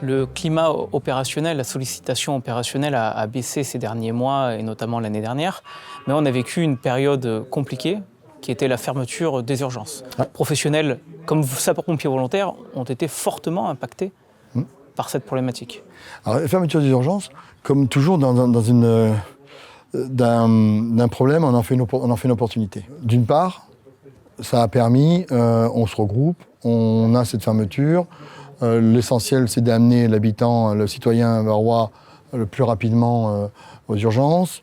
Le climat opérationnel, la sollicitation opérationnelle a baissé ces derniers mois et notamment l'année dernière, mais on a vécu une période compliquée qui était la fermeture des urgences. Professionnels comme sapeurs-pompiers volontaires ont été fortement impactés par cette problématique. Alors, la fermeture des urgences, comme toujours d'un problème, on en fait une opportunité. D'une part, ça a permis, on se regroupe, on a cette fermeture. L'essentiel, c'est d'amener l'habitant, le citoyen varois, le plus rapidement aux urgences.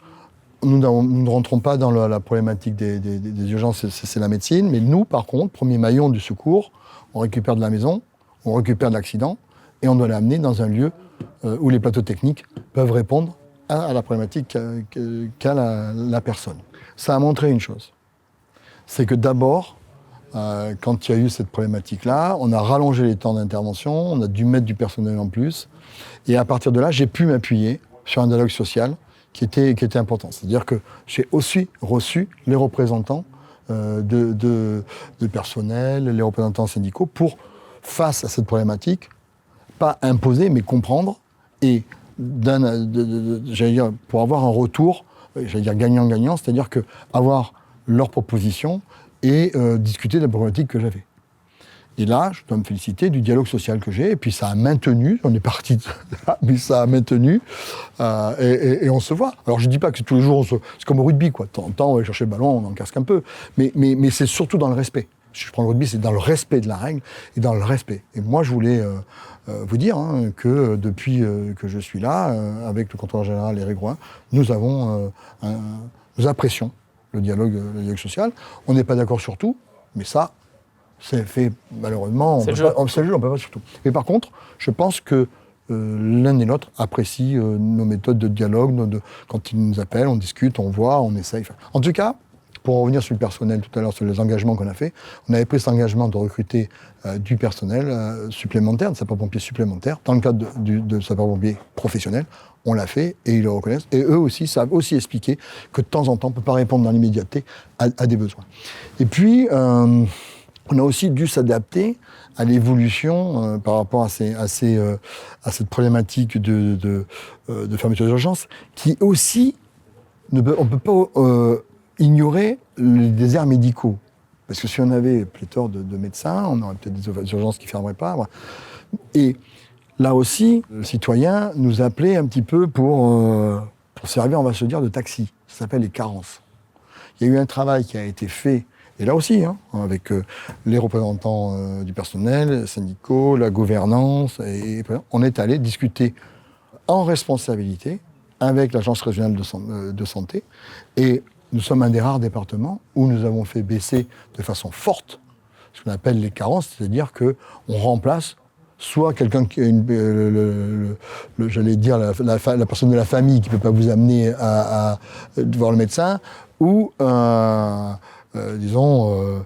Nous ne rentrons pas dans la problématique des urgences, c'est la médecine. Mais nous, par contre, premier maillon du secours, on récupère de la maison, on récupère de l'accident, et on doit l'amener dans un lieu où les plateaux techniques peuvent répondre à la problématique qu'a la personne. Ça a montré une chose, c'est que d'abord, quand il y a eu cette problématique-là, on a rallongé les temps d'intervention, on a dû mettre du personnel en plus, et à partir de là, j'ai pu m'appuyer sur un dialogue social qui était important. C'est-à-dire que j'ai aussi reçu les représentants de personnel, les représentants syndicaux, pour, face à cette problématique, pas imposer, mais comprendre, et j'allais dire, pour avoir un retour, j'allais dire gagnant-gagnant, c'est-à-dire que avoir leurs propositions et discuter de la problématique que j'avais. Et là, je dois me féliciter du dialogue social que j'ai, et puis ça a maintenu, on est parti de là, mais ça a maintenu, et on se voit. Alors je ne dis pas que tous les jours, c'est comme au rugby, quoi. De temps en temps, on va chercher le ballon, on en casque un peu, mais c'est surtout dans le respect. Si je prends le rugby, c'est dans le respect de la règle, et dans le respect. Et moi, je voulais vous dire que depuis que je suis là, avec le contrôleur général Éric Roin, nous apprécions le dialogue social. On n'est pas d'accord sur tout, mais ça, c'est fait, malheureusement, c'est le jeu, on ne peut pas sur tout. Mais par contre, je pense que l'un et l'autre apprécient nos méthodes de dialogue, quand ils nous appellent, on discute, on voit, on essaye. En tout cas, pour revenir sur le personnel tout à l'heure, sur les engagements qu'on a fait, on avait pris cet engagement de recruter du personnel supplémentaire, de sapeurs-pompiers supplémentaires, dans le cadre de sapeurs-pompiers professionnels. On l'a fait et ils le reconnaissent. Et eux aussi savent aussi expliquer que de temps en temps, on ne peut pas répondre dans l'immédiateté à des besoins. Et puis, on a aussi dû s'adapter à l'évolution par rapport à cette problématique de fermeture d'urgence, qui aussi, on ne peut pas ignorer les déserts médicaux. Parce que si on avait pléthore de médecins, on aurait peut-être des urgences qui ne fermeraient pas. Voilà. Et là aussi, le citoyen nous appelait un petit peu pour servir, on va se dire, de taxi. Ça s'appelle les carences. Il y a eu un travail qui a été fait, et là aussi, avec les représentants du personnel, syndicaux, la gouvernance, et on est allé discuter en responsabilité avec l'Agence régionale de santé, et nous sommes un des rares départements où nous avons fait baisser de façon forte ce qu'on appelle les carences, c'est-à-dire qu'on remplace soit quelqu'un qui a j'allais dire la personne de la famille qui ne peut pas vous amener à voir le médecin, ou disons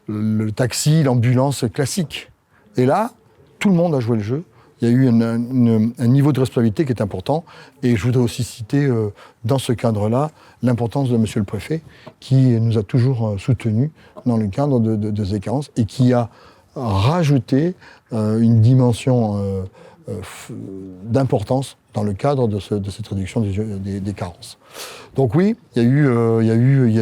le taxi, l'ambulance classique. Et là, tout le monde a joué le jeu. Il y a eu un niveau de responsabilité qui est important. Et je voudrais aussi citer, dans ce cadre-là, l'importance de monsieur le préfet, qui nous a toujours soutenus dans le cadre de ces carences et qui a rajouté une dimension d'importance dans le cadre de cette réduction des carences. Donc oui, il y a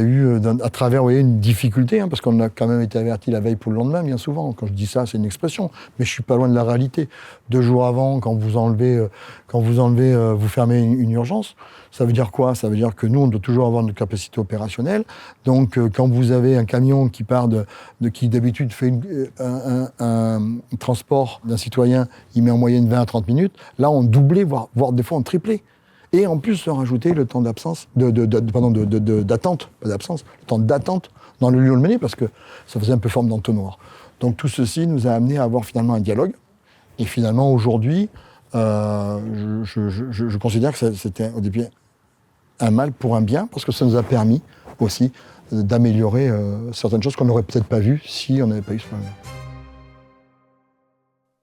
eu à travers, vous voyez, une difficulté, parce qu'on a quand même été averti la veille pour le lendemain, bien souvent. Quand je dis ça, c'est une expression, mais je suis pas loin de la réalité. 2 jours avant, quand vous fermez une urgence, ça veut dire quoi? Ça veut dire que nous, on doit toujours avoir notre capacité opérationnelle. Donc, quand vous avez un camion qui part qui d'habitude fait un transport d'un citoyen, il met en moyenne 20 à 30 minutes, là, on doublait, voire des fois on triplait. Et en plus, on rajoutait le temps d'attente, pas d'absence, le temps d'attente dans le lieu où le mener, parce que ça faisait un peu forme d'entonnoir. Donc tout ceci nous a amené à avoir finalement un dialogue. Et finalement, aujourd'hui, je considère que c'était au début un mal pour un bien, parce que ça nous a permis aussi d'améliorer certaines choses qu'on n'aurait peut-être pas vues si on n'avait pas eu ce problème.